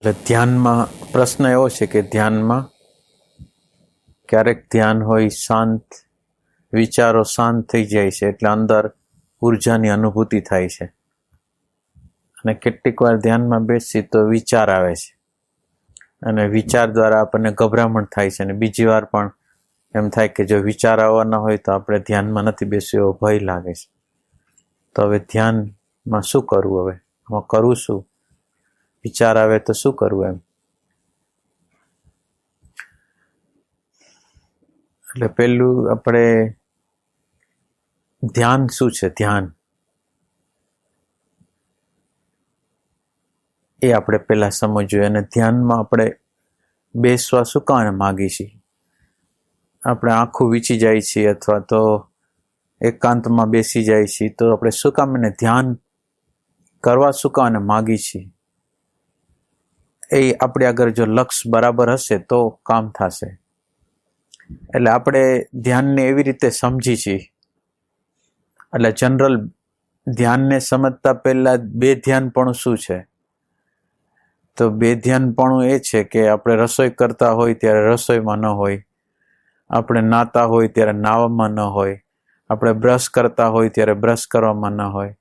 એટલે ધ્યાનમાં પ્રશ્ન એવો છે કે ધ્યાનમાં ક્યારેક ધ્યાન હોય શાંત, વિચારો શાંત થઈ જાય છે એટલે અંદર ઉર્જાની અનુભૂતિ થાય છે, અને કેટલીક વાર ધ્યાનમાં બેસી તો વિચાર આવે છે અને વિચાર દ્વારા આપણને ગભરામણ થાય છે, અને બીજી વાર પણ એમ થાય કે જો વિચાર આવવાના હોય તો આપણે ધ્યાનમાં નથી બેસ્યું એવો ભય લાગે છે. તો હવે ધ્યાનમાં શું કરવું? હવે આમાં કરવું શું? વિચાર આવે તો શું કરવું? એમ એટલે પેલું આપણે ધ્યાન શું છે, ધ્યાન એ આપણે પહેલા સમજવું જોઈએ. અને ધ્યાનમાં આપણે બેસવા શું કારણે માગીએ છીએ? આપણે આંખું વીંચી જાય છીએ અથવા તો એકાંતમાં બેસી જાય છીએ, તો આપણે શું કામ એને ધ્યાન કરવા શું કામ માગીએ છીએ? એ આપણે આગળ જો લક્ષ્ય બરાબર હશે તો કામ થશે. એટલે આપણે ધ્યાનને એવી રીતે સમજી છીએ. એટલે જનરલ ધ્યાનને સમજતા પહેલા બે ધ્યાનપણું શું છે? તો બે ધ્યાનપણું એ છે કે આપણે રસોઈ કરતા હોય ત્યારે રસોઈમાં ન હોય, આપણે નાતા હોય ત્યારે નાવામાં ન હોય, આપણે બ્રશ કરતા હોય ત્યારે બ્રશ કરવામાં ન હોય.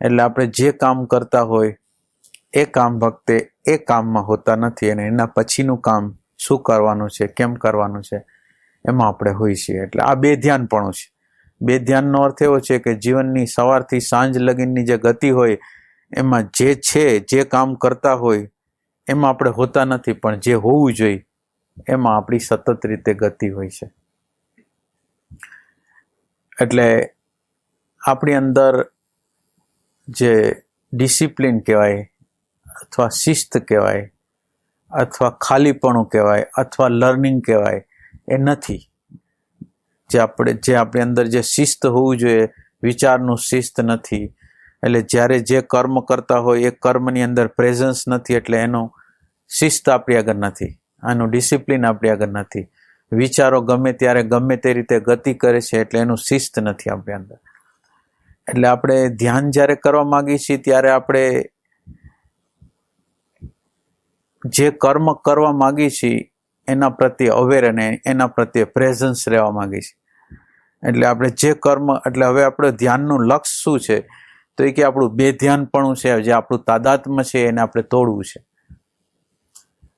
એટલે આપણે જે કામ કરતા હોય એ કામ વખતે એ કામમાં હોતા નથી, અને એના પછીનું કામ શું કરવાનું છે, કેમ કરવાનું છે, એમાં આપણે હોઈએ છીએ. એટલે આ બે ધ્યાનપણું છે. બે ધ્યાનનો અર્થ એવો છે કે જીવનની સવારથી સાંજ લગીનની જે ગતિ હોય એમાં જે છે, જે કામ કરતા હોય એમાં આપણે હોતા નથી, પણ જે હોવું જોઈએ એમાં આપણી સતત રીતે ગતિ હોય છે. એટલે આપણી અંદર જે ડિસિપ્લિન કહેવાય અથવા શિસ્ત કહેવાય અથવા ખાલીપણું કહેવાય અથવા લર્નિંગ કહેવાય એ નથી. જે આપણી અંદર જે શિસ્ત હોવું જોઈએ, વિચારનું શિસ્ત નથી. એટલે જ્યારે જે કર્મ કરતા હોય એ કર્મની અંદર પ્રેઝન્સ નથી, એટલે એનું શિસ્ત આપણી આગળ નથી, આનું ડિસિપ્લિન આપણી આગળ નથી. વિચારો ગમે ત્યારે ગમે તે રીતે ગતિ કરે છે, એટલે એનું શિસ્ત નથી આપણી અંદર. એટલે આપણે ધ્યાન જ્યારે કરવા માંગીએ છીએ ત્યારે આપણે જે કર્મ કરવા માંગીએ છીએ એના પ્રત્યે અવેર અને એના પ્રત્યે પ્રેઝન્સ રહેવા માંગીએ છીએ. એટલે આપણે જે કર્મ, એટલે હવે આપણે ધ્યાનનું લક્ષ્ય શું છે? તો એ કે આપણું બે ધ્યાનપણું છે, જે આપણું તાદાત્મ્ય છે એને આપણે તોડવું છે.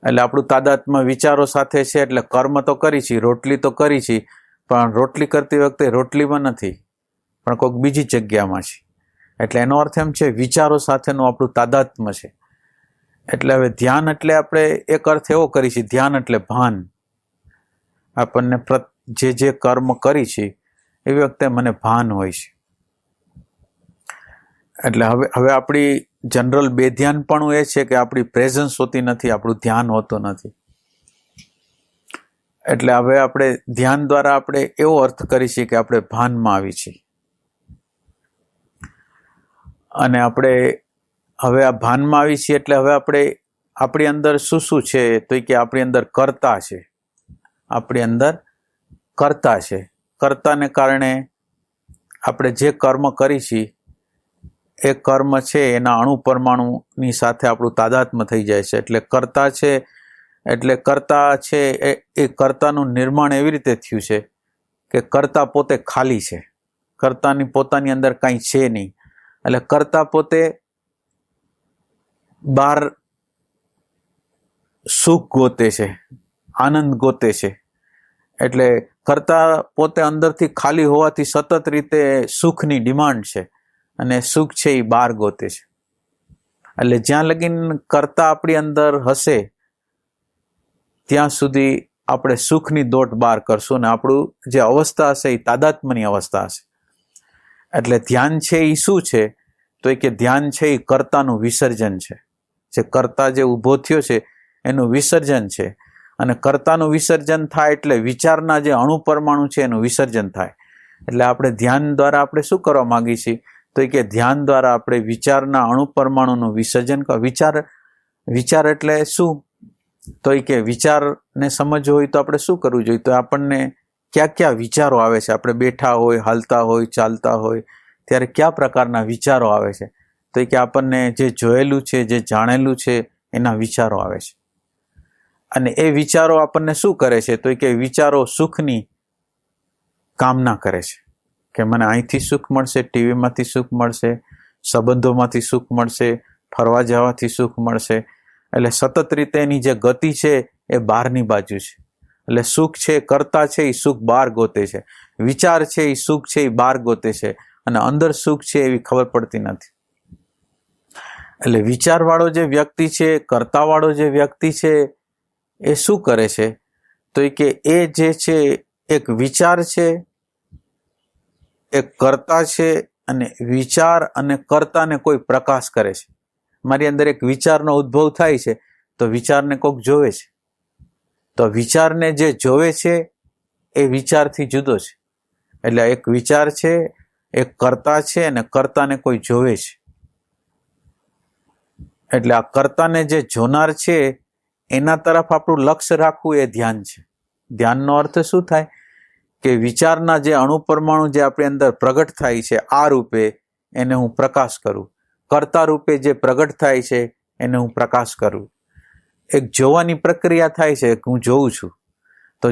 એટલે આપણું તાદાત્મ્ય વિચારો સાથે છે, એટલે કર્મ તો કરી છીએ, રોટલી તો કરી છીએ, પણ રોટલી કરતી વખતે રોટલીમાં નથી, પણ કોઈક બીજી જગ્યામાં છે. એટલે એનો અર્થ એમ છે વિચારો સાથેનું આપણું તાદાત્મ્ય છે. એટલે હવે ધ્યાન એટલે આપણે એક અર્થ એવો કરી છીએ, ધ્યાન એટલે ભાન. આપણને જે કર્મ કરી છે એવી વખતે મને ભાન હોય છે. એટલે હવે આપણી જનરલ બે ધ્યાનપણું એ છે કે આપણી પ્રેઝન્સ હોતી નથી, આપણું ધ્યાન હોતું નથી. એટલે હવે આપણે ધ્યાન દ્વારા આપણે એવો અર્થ કરી છીએ કે આપણે ભાનમાં આવી છીએ. અને આપણે હવે આ ભાનમાં આવી છીએ એટલે હવે આપણે આપણી અંદર શું શું છે? તો કે આપણી અંદર કર્તા છે. આપણી અંદર કર્તા છે. કર્તાને કારણે આપણે જે કર્મ કરી છીએ એ કર્મ છે એના અણુ પરમાણુની સાથે આપણું તાદાત્મ્ય થઈ જાય છે. એટલે કર્તા છે, એટલે કર્તા છે એ કર્તાનું નિર્માણ એવી રીતે થયું છે કે કર્તા પોતે ખાલી છે, કર્તાની પોતાની અંદર કાંઈ છે નહીં. એટલે કર્તા પોતે બહાર સુખ ગોતે છે, આનંદ ગોતે છે. એટલે કર્તા પોતે અંદરથી ખાલી હોવાથી સતત રીતે સુખની ડિમાન્ડ છે, અને સુખ છે એ બહાર ગોતે છે. એટલે જ્યાં લગીન કર્તા આપણી અંદર હશે ત્યાં સુધી આપણે સુખની દોટ બહાર કરશું, અને આપણું જે અવસ્થા હશે એ તાદાત્મ્યની અવસ્થા હશે. એટલે ધ્યાન છે એ શું છે? તો એ કે ધ્યાન છે એ કર્તાનું વિસર્જન છે. જે કર્તા જે ઊભો થયો છે એનું વિસર્જન છે. અને કર્તાનું વિસર્જન થાય એટલે વિચારના જે અણુ પરમાણુ છે એનું વિસર્જન થાય. એટલે આપણે ધ્યાન દ્વારા આપણે શું કરવા માંગીએ છીએ? તો એ કે ધ્યાન દ્વારા આપણે વિચારના અણુ પરમાણુનું વિસર્જન કરો. વિચાર એટલે શું? તો એ કે વિચારને સમજવો હોય તો આપણે શું કરવું જોઈએ? તો આપણને કયા કયા વિચારો આવે છે? આપણે બેઠા હોય, હાલતા હોય, ચાલતા હોય ત્યારે કયા પ્રકારના વિચારો આવે છે? તો એ કે આપણને જે જોયેલું છે, જે જાણેલું છે એના વિચારો આવે છે. અને એ વિચારો આપણને શું કરે છે? તો કે વિચારો સુખની કામના કરે છે કે મને અહીંથી સુખ મળશે, ટીવીમાંથી સુખ મળશે, સંબંધોમાંથી સુખ મળશે, ફરવા જવાથી સુખ મળશે. એટલે સતત રીતે એની જે ગતિ છે એ બહારની બાજુ છે. એટલે સુખ છે, કરતા છે, એ સુખ બહાર ગોતે છે. વિચાર છે, એ સુખ છે, એ બહાર ગોતે છે. અને અંદર સુખ છે એવી ખબર પડતી નથી. એટલે વિચારવાળો જે વ્યક્તિ છે, કરતાવાળો જે વ્યક્તિ છે, એ શું કરે છે? તો કે એ જે છે એક વિચાર છે, એક કરતા છે, અને વિચાર અને કર્તાને કોઈ પ્રકાશ કરે છે. મારી અંદર એક વિચારનો ઉદ્ભવ થાય છે તો વિચારને કોઈક જોવે છે, તો વિચારને જે જોવે છે એ વિચારથી જુદો છે. એટલે એક વિચાર છે, એક કર્તા છે, અને કર્તાને કોઈ જોવે છે. એટલે આ કર્તાને જે જોનાર છે એના તરફ આપણું લક્ષ્ય રાખવું એ ધ્યાન છે. ધ્યાનનો અર્થ શું થાય? કે વિચારના જે અણુપરમાણુ જે આપણી અંદર પ્રગટ થાય છે આ રૂપે, એને હું પ્રકાશ કરું. કર્તા રૂપે જે પ્રગટ થાય છે એને હું પ્રકાશ કરું. એક જોવાની પ્રક્રિયા થાય છે કે હું જોઉં છું. તો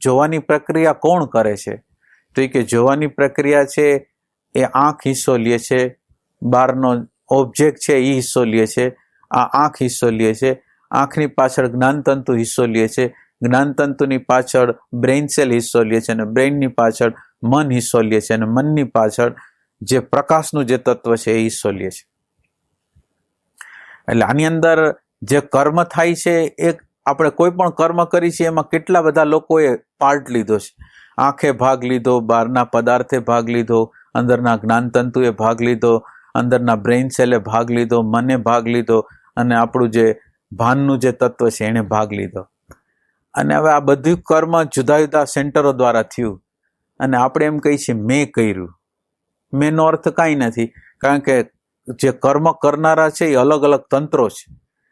જોવાની પ્રક્રિયા કોણ કરે છે? તો એ કે જોવાની પ્રક્રિયા છે એ આંખ હિસ્સો લે છે, બહારનો ઓબ્જેક્ટ છે એ હિસ્સો લે છે, આ આંખ હિસ્સો લે છે, આંખની પાછળ જ્ઞાનતંતુ હિસ્સો લે છે, જ્ઞાનતંતુની પાછળ બ્રેઇન સેલ હિસ્સો લે છે, અને બ્રેઇનની પાછળ મન હિસ્સો લે છે, અને મનની પાછળ જે પ્રકાશનું જે તત્વ છે એ હિસ્સો લે છે. એટલે આની અંદર જે કર્મ થાય છે, એક આપણે કોઈ પણ કર્મ કરી છે એમાં કેટલા બધા લોકોએ પાર્ટ લીધો છે. આંખે ભાગ લીધો, બહારના પદાર્થે ભાગ લીધો, અંદરના જ્ઞાનતંતુએ ભાગ લીધો, અંદરના બ્રેઇન સેલે ભાગ લીધો, મને ભાગ લીધો, અને આપણું જે ભાનનું જે તત્વ છે એને ભાગ લીધો. અને હવે આ બધું કર્મ જુદા જુદા સેન્ટરો દ્વારા થયું, અને આપણે એમ કહીએ છીએ મેં કર્યું. મેંનો અર્થ કાંઈ નથી, કારણ કે જે કર્મ કરનારા છે એ અલગ અલગ તંત્રો છે.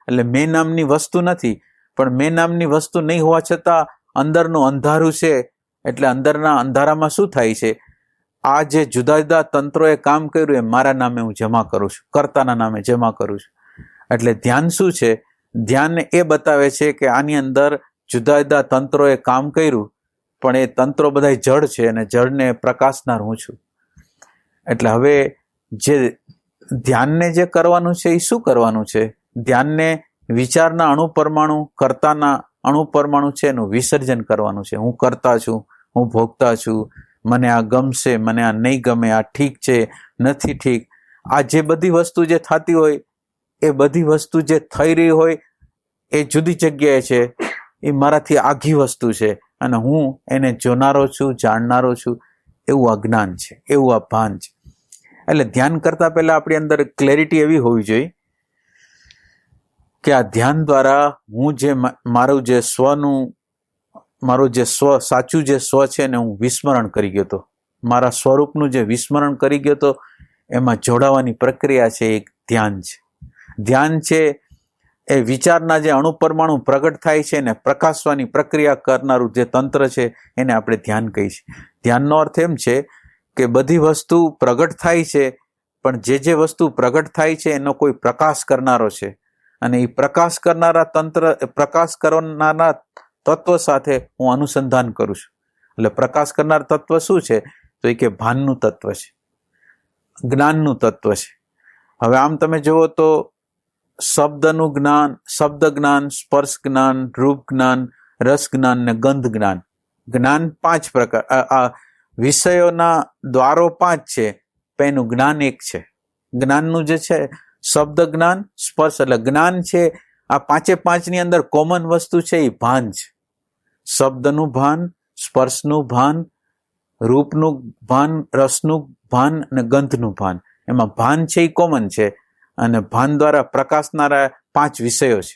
એટલે મેં નામની વસ્તુ નથી, પણ મેં નામની વસ્તુ નહીં હોવા છતાં અંદરનું અંધારું છે. એટલે અંદરના અંધારામાં શું થાય છે? આ જે જુદા જુદા તંત્રોએ કામ કર્યું એ મારા નામે હું જમા કરું છું, કર્તાના નામે જમા કરું છું. એટલે ધ્યાન શું છે? ધ્યાન એ બતાવે છે કે આની અંદર જુદા જુદા તંત્રોએ કામ કર્યું, પણ એ તંત્રો બધા જડ છે, અને જડને પ્રકાશનાર હું છું. એટલે હવે જે ધ્યાનને જે કરવાનું છે એ શું કરવાનું છે? ધ્યાનને વિચારના અણુપરમાણુ, કર્તાના અણુપરમાણુ છે એનું વિસર્જન કરવાનું છે. હું કરતા છું, હું ભોગતા છું, મને આ ગમશે, મને આ નહીં ગમે, આ ઠીક છે, નથી ઠીક. આ જે બધી વસ્તુ જે થતી હોય, એ બધી વસ્તુ જે થઈ રહી હોય એ જુદી જગ્યાએ છે, એ મારાથી આઘી વસ્તુ છે, અને હું એને જોનારો છું, જાણનારો છું. એવું અજ્ઞાન છે, એવું આ ભાન છે. એટલે ધ્યાન કરતા પહેલા આપણી અંદર ક્લેરિટી એવી હોવી જોઈએ કે આ ધ્યાન દ્વારા હું જે મારું જે સ્વ સાચું જે સ્વ છે એને હું વિસ્મરણ કરી ગયો હતો. મારા સ્વરૂપનું જે વિસ્મરણ કરી ગયો હતો, એમાં જોડાવાની પ્રક્રિયા છે, એક ધ્યાન છે. ધ્યાન છે એ વિચારના જે અણુપરમાણુ પ્રગટ થાય છે એને પ્રકાશવાની પ્રક્રિયા કરનારું જે તંત્ર છે એને આપણે ધ્યાન કહીએ છીએ. ધ્યાનનો અર્થ એમ છે કે બધી વસ્તુ પ્રગટ થાય છે, પણ જે વસ્તુ પ્રગટ થાય છે એનો કોઈ પ્રકાશ કરનારો છે, અને એ પ્રકાશ કરનારા તત્વ સાથે હું અનુસંધાન કરું છું. એટલે પ્રકાશ કરનાર તત્વ શું છે? તો એ કે ભાનનું તત્વ છે, જ્ઞાનનું તત્વ છે. હવે આમ તમે જુઓ તો શબ્દનું જ્ઞાન, શબ્દ જ્ઞાન, સ્પર્શ જ્ઞાન, રૂપ જ્ઞાન, રસ જ્ઞાન ને ગંધ જ્ઞાન. જ્ઞાન 5 પ્રકાર, વિષયોના દ્વારો 5 છે, પણ એનું જ્ઞાન 1 છે. જ્ઞાનનું જે છે શબ્દ જ્ઞાન, સ્પર્શ, એટલે જ્ઞાન છે. આ 5 ની અંદર કોમન વસ્તુ છે એ ભાન છે. શબ્દનું ભાન, સ્પર્શનું ભાન, રૂપનું ભાન, રસનું ભાન અને ગંધનું ભાન. એમાં ભાન છે એ કોમન છે, અને ભાન દ્વારા પ્રકાશનારા 5 વિષયો છે.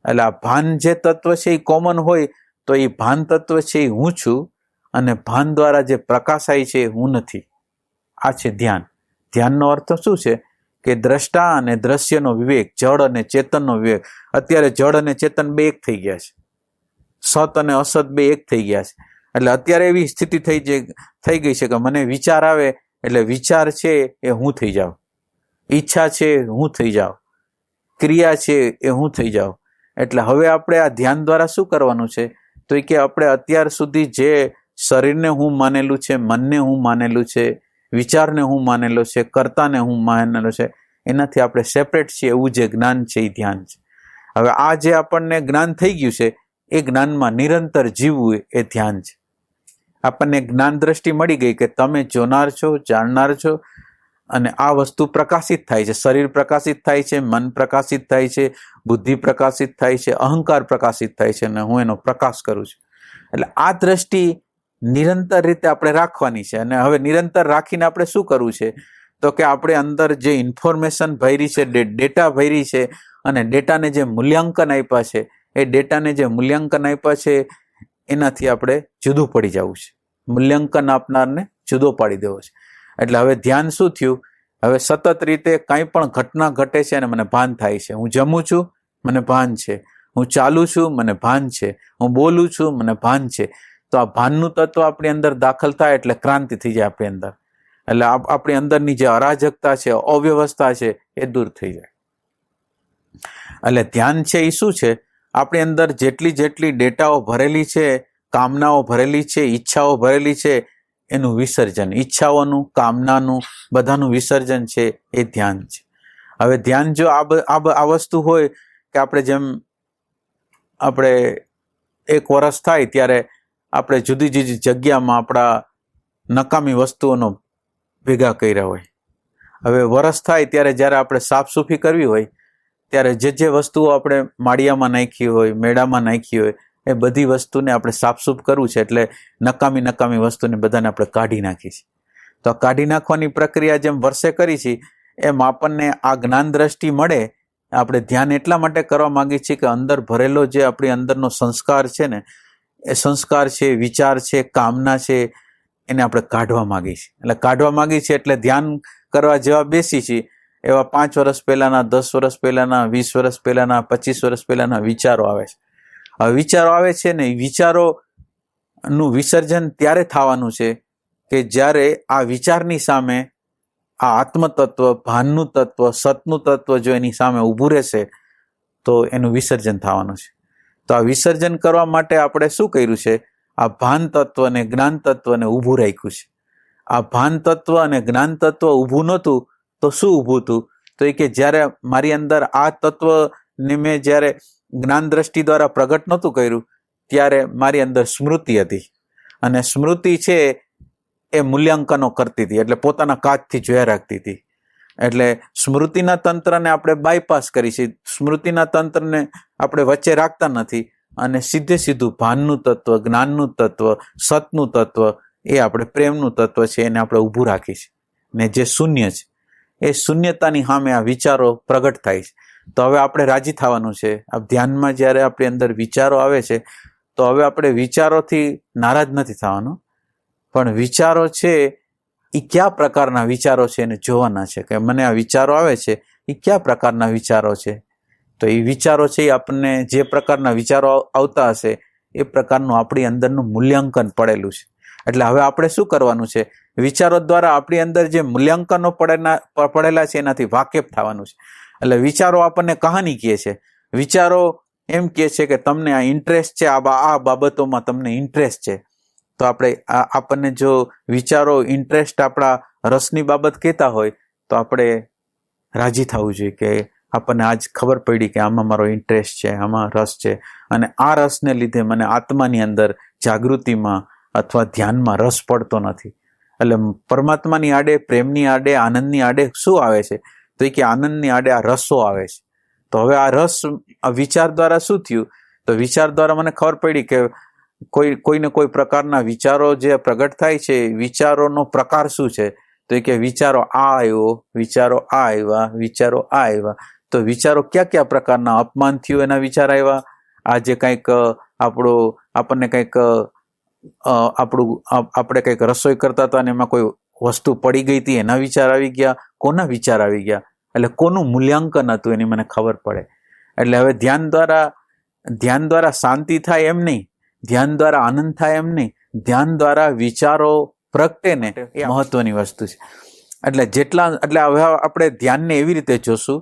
એટલે આ ભાન જે તત્વ છે એ કોમન હોય તો એ ભાન તત્વ છે એ હું છું, અને ભાન દ્વારા જે પ્રકાશાય છે એ હું નથી. આ છે ધ્યાન. ધ્યાનનો અર્થ શું છે? કે દ્રષ્ટા અને દ્રશ્યનો વિવેક, જડ અને ચેતનનો વિવેક. અત્યારે જડ અને ચેતન 2 એક થઈ ગયા છે, સત અને અસત 2 એક થઈ ગયા છે. એટલે અત્યારે એવી સ્થિતિ થઈ ગઈ છે કે મને વિચાર આવે એટલે વિચાર છે એ હું થઈ જાઉં, ઈચ્છા છે હું થઈ જાઉં, ક્રિયા છે એ હું થઈ જાઉં. એટલે હવે આપણે આ ધ્યાન દ્વારા શું કરવાનું છે, તો એ કે આપણે અત્યાર સુધી જે શરીરને હું માનેલું છે, મનને હું માનેલું છે, વિચારને હું માનેલો છે, કર્તાને હું માનેલો છે, એનાથી આપણે સેપરેટ છીએ એવું જે જ્ઞાન છે એ ધ્યાન છે. હવે આ જે આપણને જ્ઞાન થઈ ગયું છે એ જ્ઞાનમાં નિરંતર જીવવું એ ધ્યાન છે. આપણને જ્ઞાન દ્રષ્ટિ મળી ગઈ કે તમે જોનાર છો, જાણનાર છો, અને આ વસ્તુ પ્રકાશિત થાય છે. શરીર પ્રકાશિત થાય છે, મન પ્રકાશિત થાય છે, બુદ્ધિ પ્રકાશિત થાય છે, અહંકાર પ્રકાશિત થાય છે, અને હું એનો પ્રકાશ કરું છું. એટલે આ દ્રષ્ટિ નિરંતર રીતે આપણે રાખવાની છે. અને હવે નિરંતર રાખીને આપણે શું કરવું છે, તો કે આપણે અંદર જે ઇન્ફોર્મેશન ભરી છે, ડેટા ભરી છે, અને ડેટાને જે મૂલ્યાંકન આપ્યા છે, એ ડેટાને જે મૂલ્યાંકન આપ્યા છે એનાથી આપણે જુદું પડી જવું છે. મૂલ્યાંકન આપનારને જુદો પાડી દેવો છે. એટલે હવે ધ્યાન શું થયું, હવે સતત રીતે કંઈ પણ ઘટના ઘટે છે અને મને ભાન થાય છે. હું જમું છું, મને ભાન છે. હું ચાલું છું, મને ભાન છે. હું બોલું છું, મને ભાન છે. તો આ ભાનનું તત્વ આપણી અંદર દાખલ થાય એટલે ક્રાંતિ થઈ જાય આપણી અંદર. એટલે આપણી અંદરની જે અરાજકતા છે, અવ્યવસ્થા છે, એ દૂર થઈ જાય. એટલે ધ્યાન છે એ શું છે, આપણી અંદર જેટલી ડેટાઓ ભરેલી છે, કામનાઓ ભરેલી છે, ઈચ્છાઓ ભરેલી છે, એનું વિસર્જન, ઈચ્છાઓનું, કામનાનું, બધાનું વિસર્જન છે એ ધ્યાન છે. હવે ધ્યાન જો આ વસ્તુ હોય કે આપણે જેમ આપણે 1 વર્ષ થાય ત્યારે આપણે જુદી જુદી જગ્યામાં આપણા નકામી વસ્તુઓનો ભેગા કર્યા હોય. હવે વરસ થાય ત્યારે જ્યારે આપણે સાફ સૂફી કરવી હોય ત્યારે જે વસ્તુઓ આપણે માળિયામાં નાખી હોય, મેળામાં નાખી હોય, એ બધી વસ્તુને આપણે સાફસૂફ કરવું છે. એટલે નકામી વસ્તુને બધાને આપણે કાઢી નાખી છે. તો આ કાઢી નાખવાની પ્રક્રિયા જેમ વર્ષે કરી છે એમ આપણને આ જ્ઞાન દ્રષ્ટિ મળે. આપણે ધ્યાન એટલા માટે કરવા માંગીએ છીએ કે અંદર ભરેલો જે આપણી અંદરનો સંસ્કાર છે ને, એ સંસ્કાર છે, વિચાર છે, કામના છે, એને આપણે કાઢવા માંગીએ છીએ. એટલે કાઢવા માંગીએ છીએ એટલે ધ્યાન કરવા જેવા બેસી છીએ એવા 5 વર્ષ પહેલાના, 10 વર્ષ પહેલાના, 20 વર્ષ પહેલાના, 25 વર્ષ પહેલાના વિચારો આવે છે. હવે વિચારો આવે છે ને, વિચારોનું વિસર્જન ત્યારે થવાનું છે કે જ્યારે આ વિચારની સામે આ આત્મતત્વ, ભાનનું તત્વ, સતનું તત્વ જો એની સામે ઊભું રહેશે તો એનું વિસર્જન થવાનું છે. તો આ વિસર્જન કરવા માટે આપણે શું કર્યું છે, આ ભાન તત્વ અને જ્ઞાન તત્વને ઊભું રાખ્યું છે. આ ભાન તત્વ અને જ્ઞાન તત્વ ઊભું નહોતું તો શું ઊભું હતું, તો એ કે જ્યારે મારી અંદર આ તત્વને મેં જ્યારે જ્ઞાન દ્રષ્ટિ દ્વારા પ્રગટ નહોતું કર્યું ત્યારે મારી અંદર સ્મૃતિ હતી. અને સ્મૃતિ છે એ મૂલ્યાંકનો કરતી હતી, એટલે પોતાના કાચથી જોયા રાખતી હતી. એટલે સ્મૃતિના તંત્રને આપણે બાયપાસ કરી છે. સ્મૃતિના તંત્રને આપણે વચ્ચે રાખતા નથી અને સીધું ભાનનું તત્વ, જ્ઞાનનું તત્વ, સતનું તત્વ, એ આપણે પ્રેમનું તત્વ છે એને આપણે ઊભું રાખી છે. ને જે શૂન્ય છે એ શૂન્યતાની સામે આ વિચારો પ્રગટ થાય છે. તો હવે આપણે રાજી થવાનું છે. આ ધ્યાનમાં જ્યારે આપણી અંદર વિચારો આવે છે તો હવે આપણે વિચારોથી નારાજ નથી થવાનું, પણ વિચારો છે એ કયા પ્રકારના વિચારો છે એને જોવાના છે કે મને આ વિચારો આવે છે એ કયા પ્રકારના વિચારો છે. તો એ વિચારો છે એ આપણને જે પ્રકારના વિચારો આવતા હશે એ પ્રકારનું આપણી અંદરનું મૂલ્યાંકન પડેલું છે. એટલે હવે આપણે શું કરવાનું છે, વિચારો દ્વારા આપણી અંદર જે મૂલ્યાંકનો પડેલા છે એનાથી વાકેફ થવાનું છે. એટલે વિચારો આપણને કહાની કહે છે. વિચારો એમ કહે છે કે તમને આ ઇન્ટરેસ્ટ છે, આ બાબતોમાં તમને ઇન્ટરેસ્ટ છે. તો આપણને જો વિચારો ઇન્ટરેસ્ટ આપણા રસની બાબત કહેતા હોય તો આપણે રાજી થવું જોઈએ કે આપણને આજ ખબર પડી કે આમાં મારો ઇન્ટરેસ્ટ છે, આમાં રસ છે, અને આ રસને લીધે મને આત્માની અંદર જાગૃતિમાં અથવા ધ્યાનમાં રસ પડતો નથી. એટલે પરમાત્માની આડે, પ્રેમની આડે, આનંદની આડે શું આવે છે, તો એ કે આનંદની આડે આ રસો આવે છે. તો હવે આ રસ આ વિચાર દ્વારા શું થયું, તો વિચાર દ્વારા મને ખબર પડી કે કોઈને કોઈ પ્રકારના વિચારો જે પ્રગટ થાય છે, વિચારોનો પ્રકાર શું છે, તો એ કે વિચારો આ આવ્યો, વિચારો આ આવ્યા, વિચારો આ આવ્યા. તો વિચારો કયા પ્રકારના, અપમાન થયું એના વિચાર આવ્યા, આ જે કંઈક આપણને કંઈક આપણે કંઈક રસોઈ કરતા હતા અને એમાં કોઈ વસ્તુ પડી ગઈ હતી એના વિચાર આવી ગયા, કોના વિચાર આવી ગયા, એટલે કોનું મૂલ્યાંકન હતું એની મને ખબર પડે. એટલે હવે ધ્યાન દ્વારા શાંતિ થાય એમ નહીં, ધ્યાન દ્વારા આનંદ થાય એમ નહીં, ધ્યાન દ્વારા વિચારો પ્રગટે ને એ મહત્વની વસ્તુ છે. એટલે હવે આપણે ધ્યાનને એવી રીતે જોશું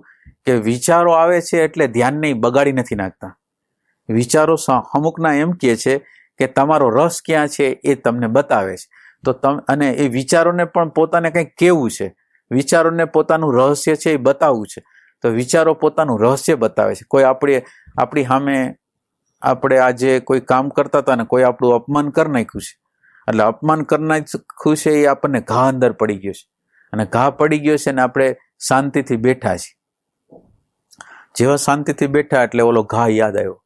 કે વિચારો આવે છે એટલે ધ્યાનને બગાડી નથી નાખતા. વિચારો અમુકના એમ કહે છે કે તમારો રસ ક્યાં છે એ તમને બતાવે છે. તો અને એ વિચારોને પણ પોતાને કંઈક કહેવું છે, વિચારોને પોતાનું રહસ્ય છે એ બતાવવું છે. તો વિચારો પોતાનું રહસ્ય બતાવે છે. કોઈ આપણી સામે આપણે આજે કોઈ કામ કરતા હતા ને કોઈ આપણું અપમાન કરી નાખ્યું છે, એટલે અપમાન કરી નાખ્યું છે એ આપણને ઘા અંદર પડી ગયો છે, અને ઘા પડી ગયો છે ને આપણે શાંતિથી બેઠા છીએ. જેવા શાંતિથી બેઠા એટલે ઓલો ઘા યાદ આવ્યો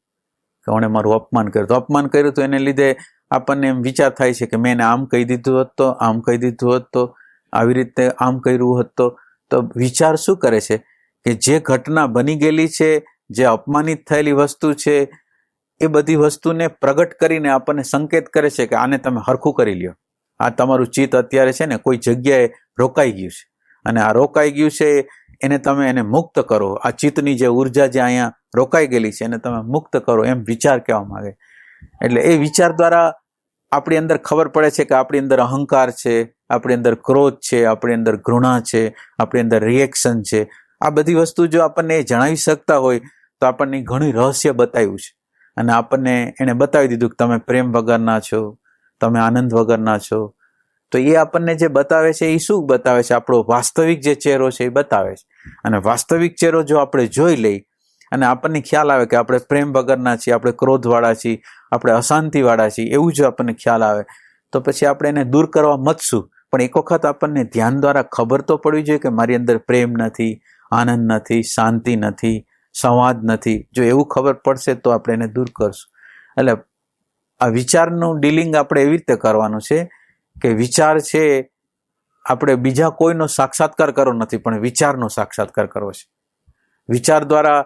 કે ઓણે મારું અપમાન કર્યું. તો અપમાન કર્યું તો એને લીધે આપણને એમ વિચાર થાય છે કે મેં એને આમ કહી દીધું હોત તો, આમ કહી દીધું હોત તો, આવી રીતે આમ કર્યું હોત તો વિચાર શું કરે છે કે જે ઘટના બની ગયેલી છે, જે અપમાનિત થયેલી વસ્તુ છે, એ બધી વસ્તુને પ્રગટ કરીને આપણને સંકેત કરે છે કે આને તમે હરખું કરી લ્યો. આ તમારું ચિત્ત અત્યારે છે ને કોઈ જગ્યાએ રોકાઈ ગયું છે, અને આ રોકાઈ ગયું છે એને તમે એને મુક્ત કરો. આ ચિત્તની જે ઉર્જા જે અહીંયા રોકાઈ ગયેલી છે એને તમે મુક્ત કરો, એમ વિચાર કહેવા માંગે. એટલે એ વિચાર દ્વારા આપણી અંદર ખબર પડે છે કે આપણી અંદર અહંકાર છે, આપણી અંદર ક્રોધ છે, આપણી અંદર ઘૃણા છે, આપણી અંદર રિએક્શન છે. આ બધી વસ્તુ જો આપણને જણાવી શકતા હોય તો આપણને ઘણી રહસ્ય બતાવ્યું છે, અને આપણને એને બતાવી દીધું કે તમે પ્રેમ વગરના છો, તમે આનંદ વગરના છો. તો એ આપણને જે બતાવે છે એ શું બતાવે છે? આપણો વાસ્તવિક જે ચહેરો છે એ બતાવે છે. અને વાસ્તવિક ચહેરો જો આપણે જોઈ લઈ અને આપણને ખ્યાલ આવે કે આપણે પ્રેમ વગરના છીએ, આપણે ક્રોધવાળા છીએ, આપણે અશાંતિવાળા છીએ, એવું જો આપણને ખ્યાલ આવે તો પછી આપણે એને દૂર કરવા મથશું. પણ એક વખત આપણને ધ્યાન દ્વારા ખબર તો પડવી જોઈએ કે મારી અંદર પ્રેમ નથી, આનંદ નથી, શાંતિ નથી, સંવાદ નથી. જો એવું ખબર પડશે તો આપણે એને દૂર કરશું. એટલે આ વિચારનું ડીલિંગ આપણે એવી રીતે કરવાનું છે કે વિચાર છે આપણે બીજા કોઈનો સાક્ષાત્કાર કરવો નથી, પણ વિચારનો સાક્ષાત્કાર કરવો છે. વિચાર દ્વારા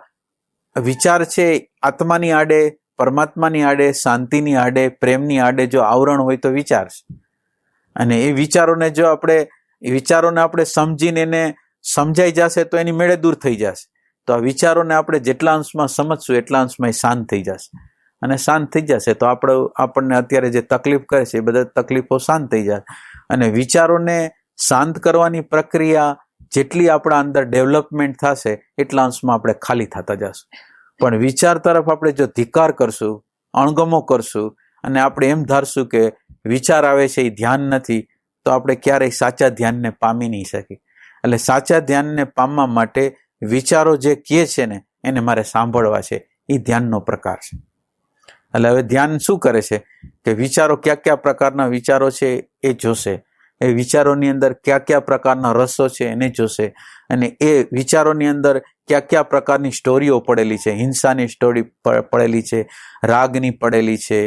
વિચાર છે આત્માની આડે, પરમાત્માની આડે, શાંતિની આડે, પ્રેમની આડે જો આવરણ હોય તો વિચાર છે. અને એ વિચારોને જો આપણે સમજીને એને સમજાઈ જશે તો એની મેળે દૂર થઈ જશે. તો આ વિચારોને આપણે જેટલા અંશમાં સમજશું એટલા અંશમાં શાંત થઈ જશે, અને શાંત થઈ જશે તો આપણને અત્યારે જે તકલીફ કરે છે એ બધા તકલીફો શાંત થઈ જશે. અને વિચારોને શાંત કરવાની પ્રક્રિયા જેટલી આપણા અંદર ડેવલપમેન્ટ થશે એટલા અંશમાં આપણે ખાલી થતા જશું. પણ વિચાર તરફ આપણે જો ધિક્કાર કરશું, અણગમો કરશું, અને આપણે એમ ધારશું કે વિચાર આવે છે એ ધ્યાન નથી, તો આપણે ક્યારેય સાચા ધ્યાનને પામી નહીં શકીએ. એટલે સાચા ધ્યાનને પામવા માટે વિચારો જે કહે છે ને એને મારે સાંભળવા છે, એ ધ્યાનનો પ્રકાર છે. એટલે હવે ધ્યાન શું કરે છે કે વિચારો કયા કયા પ્રકારના વિચારો છે એ જોશે, એ વિચારોની અંદર કયા કયા પ્રકારના રસો છે એને જોશે, અને એ વિચારોની અંદર કયા કયા પ્રકારની સ્ટોરીઓ પડેલી છે. હિંસાની સ્ટોરી પડેલી છે, રાગની પડેલી છે,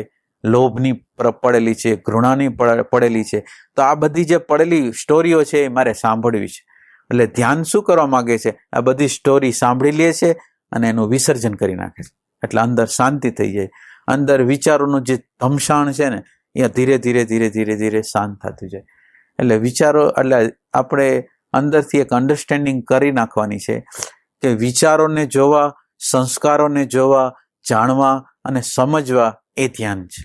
લોભની પડેલી છે, ઘૃણાની પડેલી છે. તો આ બધી જે પડેલી સ્ટોરીઓ છે એ મારે સાંભળવી છે. એટલે ધ્યાન શું કરવા માંગે છે? આ બધી સ્ટોરી સાંભળી લે છે અને એનું વિસર્જન કરી નાખે છે. એટલે અંદર શાંતિ થઈ જાય. અંદર વિચારોનું જે ધમસાણ છે ને એ ધીરે ધીરે ધીરે ધીરે ધીરે શાંત થતું જાય. એટલે વિચારો એટલે આપણે અંદરથી એક અન્ડરસ્ટેન્ડિંગ કરી નાખવાની છે કે વિચારોને જોવા, સંસ્કારોને જોવા, જાણવા અને સમજવા એ ધ્યાન છે.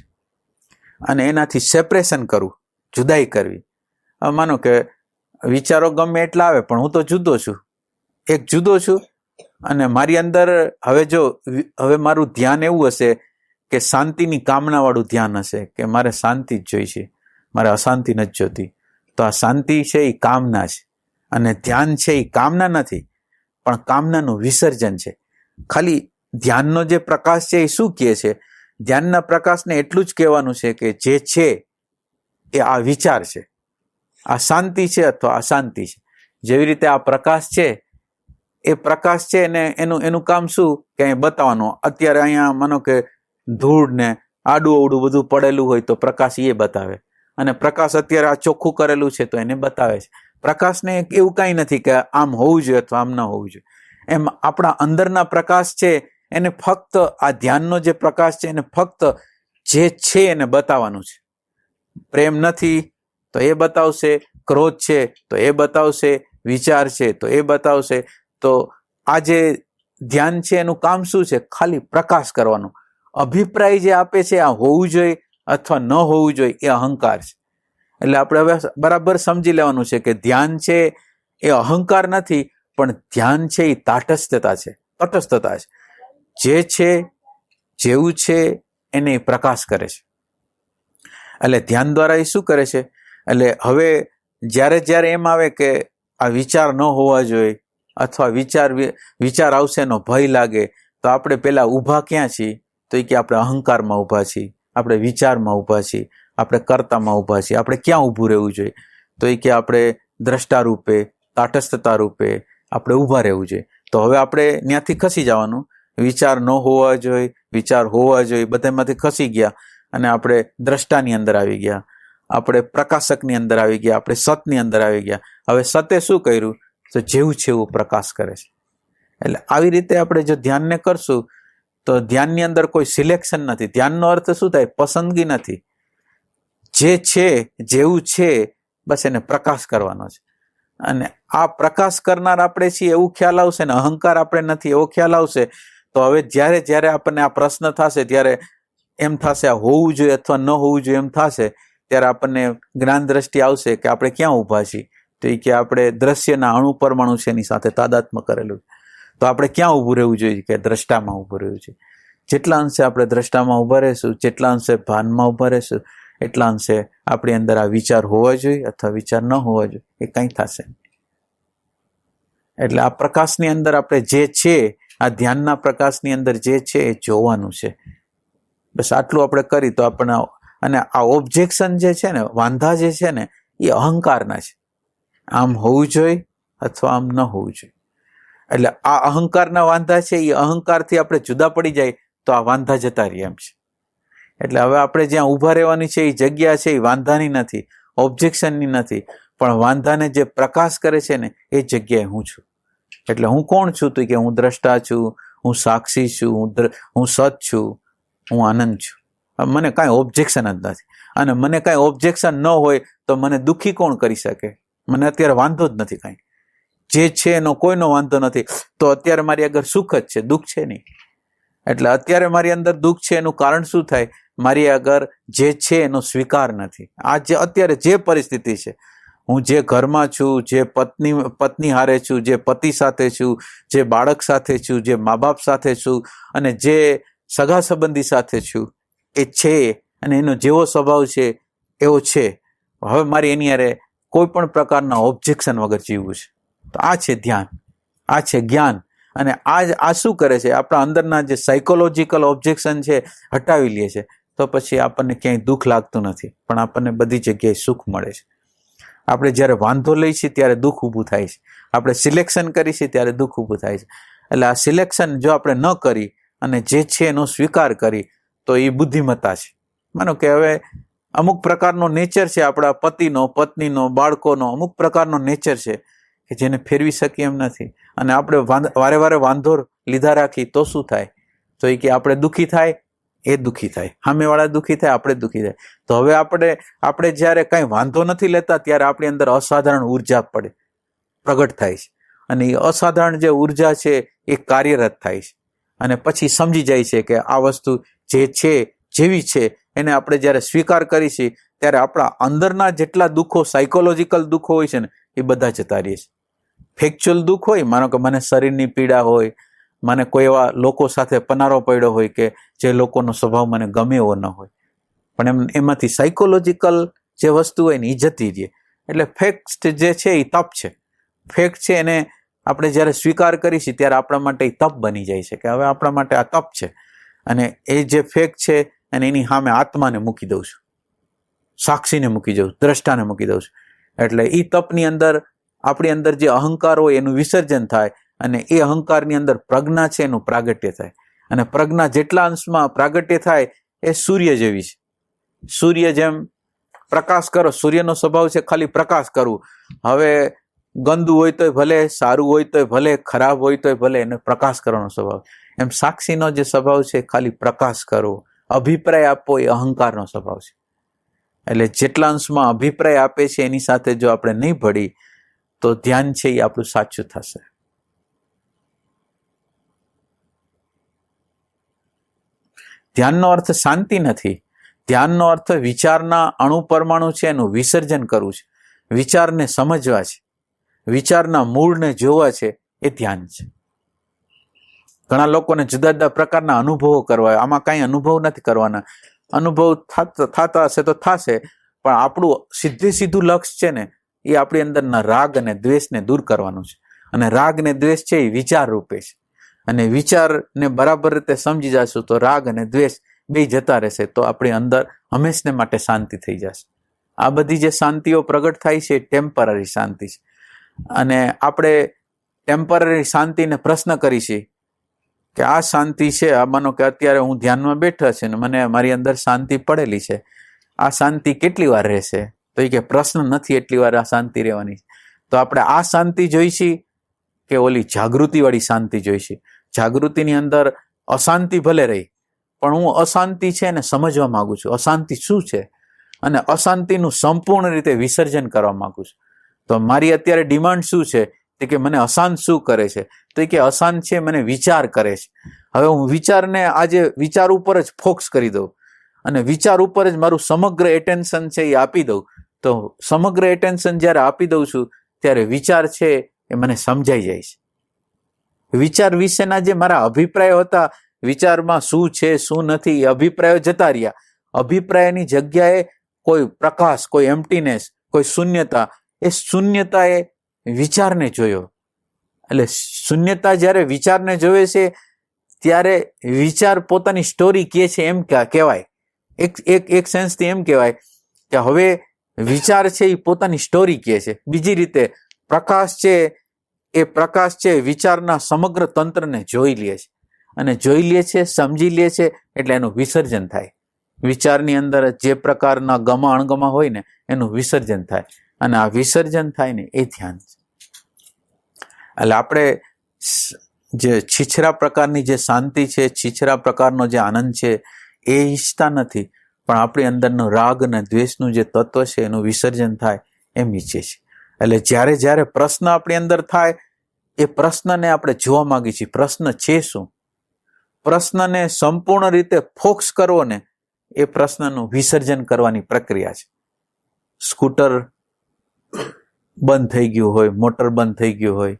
અને એનાથી સેપરેશન કરવું, જુદાઈ કરવી. હવે માનો કે વિચારો ગમે એટલા આવે પણ હું તો જુદો છું, એક જુદો છું, અને મારી અંદર હવે મારું ધ્યાન એવું હશે કે શાંતિની કામનાવાળું ધ્યાન હશે કે મારે શાંતિ જ જોઈ છે, મારે અશાંતિ નથી જોતી. તો આ શાંતિ છે એ કામના છે, અને ધ્યાન છે એ કામના નથી પણ કામનાનું વિસર્જન છે. ખાલી ધ્યાનનો જે પ્રકાશ છે એ શું કહે છે? ધ્યાનના પ્રકાશને એટલું જ કહેવાનું છે કે જે છે એ આ વિચાર છે, આ શાંતિ છે અથવા અશાંતિ છે. જેવી રીતે આ પ્રકાશ છે, એ પ્રકાશ છે ને એનું કામ શું કે અહીં બતાવવાનું. અત્યારે અહીંયા માનો કે ધૂળ ને આડું અવડું બધું પડેલું હોય તો પ્રકાશ એ બતાવે, અને પ્રકાશ અત્યારે આ ચોખ્ખું કરેલું છે તો એને બતાવે છે. પ્રકાશને એવું કાંઈ નથી કે આમ હોવું જોઈએ અથવા આમ ન હોવું જોઈએ. એમ આપણા અંદરના પ્રકાશ છે એને ફક્ત આ ધ્યાનનો જે પ્રકાશ છે એને ફક્ત જે છે એને બતાવવાનું છે. પ્રેમ નથી તો એ બતાવશે, ક્રોધ છે તો એ બતાવશે, વિચાર છે તો એ બતાવશે. તો આ જે ધ્યાન છે એનું કામ શું છે? ખાલી પ્રકાશ કરવાનું. અભિપ્રાય જે આપે છે આ હોવું જોઈએ અથવા ન હોવું જોઈએ એ અહંકાર છે. એટલે આપણે હવે બરાબર સમજી લેવાનું છે કે ધ્યાન છે એ અહંકાર નથી, પણ ધ્યાન છે એ તટસ્થતા છે. જે છે જેવું છે એને પ્રકાશ કરે છે. એટલે ધ્યાન દ્વારા એ શું કરે છે, એટલે હવે જ્યારે એમ આવે કે આ વિચાર ન હોવા જોઈએ અથવા વિચાર આવશે એનો ભય લાગે, તો આપણે પેલા ઊભા ક્યાં છીએ? તો એ કે આપણે અહંકારમાં ઊભા છીએ, આપણે વિચારમાં ઊભા છીએ, આપણે કર્તામાં ઊભા છીએ. આપણે ક્યાં ઊભું રહેવું જોઈએ? તો એ કે આપણે દ્રષ્ટા રૂપે, તટસ્થતા રૂપે આપણે ઊભા રહેવું જોઈએ. તો હવે આપણે ત્યાંથી ખસી જવાનું. વિચાર ન હોવા જોઈએ, વિચાર હોવા જોઈએ, બધામાંથી ખસી ગયા અને આપણે દ્રષ્ટાની અંદર આવી ગયા, આપણે પ્રકાશકની અંદર આવી ગયા, આપણે સતની અંદર આવી ગયા. હવે સતે શું કર્યું? તો જેવું છે એવું પ્રકાશ કરે છે. એટલે આવી રીતે આપણે જો ધ્યાનને કરશું તો ધ્યાનની અંદર કોઈ સિલેક્શન નથી. ધ્યાનનો અર્થ શું થાય? પસંદગી નથી. જે છે જેવું છે બસ એને પ્રકાશ કરવાનો છે. અને આ પ્રકાશ કરનાર આપણે છીએ એવું ખ્યાલ આવશે ને, અહંકાર આપણે નથી એવો ખ્યાલ આવશે. તો હવે જ્યારે આપણને આ પ્રશ્ન થશે ત્યારે એમ થશે આ હોવું જોઈએ અથવા ન હોવું જોઈએ એમ થશે, ત્યારે આપણને જ્ઞાન દ્રષ્ટિ આવશે કે આપણે ક્યાં ઊભા છીએ. તો એ કે આપણે દ્રશ્યના અણુ પરમાણુ છે એની સાથે તાદાત્મ્ય કરેલું. તો આપણે ક્યાં ઊભું રહેવું જોઈએ? કે દ્રષ્ટામાં ઊભું રહેવું જોઈએ. જેટલા અંશે આપણે દ્રષ્ટામાં ઊભા રહેશું, જેટલા અંશે ભાનમાં ઊભા રહેશું, એટલા અંશે આપણી અંદર આ વિચાર હોવા જોઈએ અથવા વિચાર ન હોવા જોઈએ એ કંઈ થશે. એટલે આ પ્રકાશની અંદર આપણે જે છે, આ ધ્યાનના પ્રકાશની અંદર જે છે એ જોવાનું છે. બસ આટલું આપણે કરી તો આપણે, અને આ ઓબ્જેક્શન જે છે ને, વાંધા જે છે ને, એ અહંકારના છે. આમ હોવું જોઈએ અથવા આમ ન હોવું જોઈએ. એટલે આ અહંકારના વાંધા છે, એ અહંકારથી આપણે જુદા પડી જાય તો આ વાંધા જતા રહે એમ છે. એટલે હવે આપણે જ્યાં ઊભા રહેવાની છે એ જગ્યા છે એ વાંધાની નથી, ઓબ્જેક્શનની નથી, પણ વાંધાને જે પ્રકાશ કરે છે ને એ જગ્યાએ હું છું. એટલે હું કોણ છું? તો કે હું દ્રષ્ટા છું, હું સાક્ષી છું, હું સત છું, હું આનંદ છું. મને કાંઈ ઓબ્જેક્શન જ નથી. અને મને કાંઈ ઓબ્જેક્શન ન હોય તો મને દુઃખી કોણ કરી શકે? મને અત્યારે વાંધો જ નથી કાંઈ. જે છે એનો કોઈનો વાંધો નથી. તો અત્યારે મારી આગળ સુખ જ છે, દુઃખ છે નહીં. એટલે અત્યારે મારી અંદર દુઃખ છે એનું કારણ શું થાય? મારી આગળ જે છે એનો સ્વીકાર નથી. આ જે અત્યારે જે પરિસ્થિતિ છે, હું જે ઘરમાં છું, જે પત્ની હારે છું, જે પતિ સાથે છું, જે બાળક સાથે છું, જે મા બાપ સાથે છું, અને જે સગા સંબંધી સાથે છું, એ છે અને એનો જેવો સ્વભાવ છે એવો છે. હવે મારી એની હારે કોઈ પણ પ્રકારના ઓબ્જેક્શન વગર જીવવું છે. તો આ છે ધ્યાન, આ છે જ્ઞાન. અને આ શું કરે છે? આપણા અંદરના જે સાયકોલોજીકલ ઓબ્જેક્શન છે હટાવી લે છે. તો પછી આપણને ક્યાંય દુઃખ લાગતું નથી, પણ આપણને બધી જગ્યાએ સુખ મળે છે. આપણે જ્યારે વાંધો લઈએ છીએ ત્યારે દુઃખ ઊભું થાય છે. આપણે સિલેક્શન કરીએ છીએ ત્યારે દુઃખ ઊભું થાય છે. એટલે આ સિલેક્શન જો આપણે ન કરી અને જે છે એનો સ્વીકાર કરી તો એ બુદ્ધિમત્તા છે. માનો કે હવે અમુક પ્રકારનો નેચર છે આપણા પતિનો, પત્નીનો, બાળકોનો, અમુક પ્રકારનો નેચર છે કે જેને ફેરવી શકીએ એમ નથી. અને આપણે વારે વાંધો લીધા રાખી તો શું થાય? તો એ કે આપણે દુઃખી થાય, એ દુઃખી થાય, સામેવાળા દુઃખી થાય, આપણે દુઃખી થાય. તો હવે આપણે જ્યારે કંઈ વાંધો નથી લેતા ત્યારે આપણી અંદર અસાધારણ ઉર્જા પ્રગટ થાય છે. અને એ અસાધારણ જે ઉર્જા છે એ કાર્યરત થાય છે. અને પછી સમજી જાય છે કે આ વસ્તુ જે છે જેવી છે એને આપણે જ્યારે સ્વીકાર કરી છે ત્યારે આપણા અંદરના જેટલા દુઃખો, સાયકોલોજીકલ દુઃખો હોય છે ને, એ બધા જતા રહે છે. ફેક્ચ્યુઅલ દુઃખ હોય, માનો કે મને શરીરની પીડા હોય, મને કોઈ એવા લોકો સાથે પનારો પડ્યો હોય કે જે લોકોનો સ્વભાવ મને ગમે એવો ન હોય, પણ એમાંથી સાયકોલોજીકલ જે વસ્તુ હોય ને એ જતી રહે. એટલે ફેક્ટ જે છે એ તપ છે. ફેક્ટ છે એને આપણે જ્યારે સ્વીકાર કરીશું ત્યારે આપણા માટે એ તપ બની જાય છે કે હવે આપણા માટે આ તપ છે. અને એ જે ફેક્ટ છે અને એની સામે આત્માને મૂકી દઉં છું, સાક્ષીને મૂકી દઉં છું, દ્રષ્ટાને મૂકી દઉં છું. એટલે એ તપની અંદર આપણી અંદર જે અહંકાર હોય એનું વિસર્જન થાય અને એ અહંકારની અંદર પ્રજ્ઞા છે એનું પ્રાગટ્ય થાય. અને પ્રજ્ઞા જેટલા અંશમાં પ્રાગટ્ય થાય એ સૂર્ય જેવી છે. સૂર્ય જેમ પ્રકાશ કરો, સૂર્યનો સ્વભાવ છે ખાલી પ્રકાશ કરવું. હવે ગંદુ હોય તોય ભલે, સારું હોય તોય ભલે, ખરાબ હોય તોય ભલે, એને પ્રકાશ કરવાનો સ્વભાવ. એમ સાક્ષીનો જે સ્વભાવ છે ખાલી પ્રકાશ કરવો, અભિપ્રાય આપવો એ અહંકારનો સ્વભાવ છે. એટલે જેટલા અંશમાં અભિપ્રાય આપે છે એની સાથે જો આપણે નહીં ભળી તો ધ્યાન છે એ આપણું સાચું થશે. ધ્યાનનો અર્થ શાંતિ નથી. ધ્યાનનો અર્થ વિચારના અણુ પરમાણુ છે એનું વિસર્જન કરવું છે, વિચારને સમજવા છે, વિચારના મૂળને જોવા છે એ ધ્યાન છે. ઘણા લોકોને જુદા જુદા પ્રકારના અનુભવો કરવા, આમાં કાંઈ અનુભવ નથી કરવાના. અનુભવ થતા હશે તો થશે, પણ આપણું સીધું લક્ષ્ય છે ને એ આપણી અંદરના રાગ અને દ્વેષને દૂર કરવાનું છે. અને રાગ અને દ્વેષ છે એ વિચાર રૂપે છે, અને વિચારને બરાબર રીતે સમજી જશું તો રાગ અને દ્વેષ બે જતા રહેશે, તો આપણી અંદર હંમેશને માટે શાંતિ થઈ જશે. આ બધી જે શાંતિઓ પ્રગટ થાય છે એ ટેમ્પરરી શાંતિ છે. અને આપણે ટેમ્પરરી શાંતિને પ્રશ્ન કરીશું કે આ શાંતિ છે, આ માનો કે અત્યારે હું ધ્યાનમાં બેઠા છે ને મને મારી અંદર શાંતિ પડેલી છે, આ શાંતિ કેટલી વાર રહેશે? તો એ કે પ્રશ્ન નથી એટલી વાર આ શાંતિ રહેવાની. તો આપણે આ શાંતિ જોઈશી કે ઓલી જાગૃતિવાળી શાંતિ જોઈશી? જાગૃતિની અંદર અશાંતિ ભલે રહી, પણ હું અશાંતિ છે ને સમજવા માંગુ છું, અશાંતિ શું છે, અને અશાંતિનું સંપૂર્ણ રીતે વિસર્જન કરવા માંગુ છું. તો મારી અત્યારે ડિમાન્ડ શું છે? કે મને અશાંત શું કરે છે? તો કે અશાંત છે મને વિચાર કરે છે. હવે હું વિચારને આજે વિચાર ઉપર જ ફોકસ કરી દઉં અને વિચાર ઉપર જ મારું સમગ્ર એટેન્શન છે એ આપી દઉં, તો સમગ્ર એટેન્શન જ્યારે આપી દઉં છું ત્યારે વિચાર છે એ મને સમજાઈ જાય છે. વિચાર વિશેના જે મારા અભિપ્રાયો હતા, વિચારમાં શું છે શું નથી, એ અભિપ્રાયો જતા રહ્યા. અભિપ્રાયની જગ્યાએ કોઈ પ્રકાશ, કોઈ એમ્પ્ટીનેસ, કોઈ શૂન્યતા, એ શૂન્યતાએ વિચારને જોયો. એટલે શૂન્યતા જ્યારે વિચારને જોવે છે ત્યારે વિચાર પોતાની સ્ટોરી કહે છે એમ કહેવાય. એક સેન્સથી એમ કહેવાય કે હવે વિચાર છે એ પોતાની સ્ટોરી કહે છે. બીજી રીતે પ્રકાશ છે એ પ્રકાશ છે વિચારના સમગ્ર તંત્રને જોઈ લે છે, અને જોઈ લે છે, સમજી લે છે, એટલે એનું વિસર્જન થાય. વિચારની અંદર જે પ્રકારના ગમા અણગમા હોય ને એનું વિસર્જન થાય, અને આ વિસર્જન થાય ને એ ધ્યાન છે. એટલે આપણે જે છીછરા પ્રકારની જે શાંતિ છે, છીછરા પ્રકારનો જે આનંદ છે એ ઈચ્છતા નથી, પણ આપણી અંદરનું રાગ અને દ્વેષનું જે તત્વ છે એનું વિસર્જન થાય એમ ઈચ્છે છે. એટલે જ્યારે જ્યારે પ્રશ્ન આપણી અંદર થાય એ પ્રશ્નને આપણે જોવા માંગીએ છીએ, પ્રશ્ન છે શું? પ્રશ્નને સંપૂર્ણ રીતે ફોકસ કરવો ને એ પ્રશ્નનું વિસર્જન કરવાની પ્રક્રિયા છે. સ્કૂટર બંધ થઈ ગયું હોય, મોટર બંધ થઈ ગયું હોય,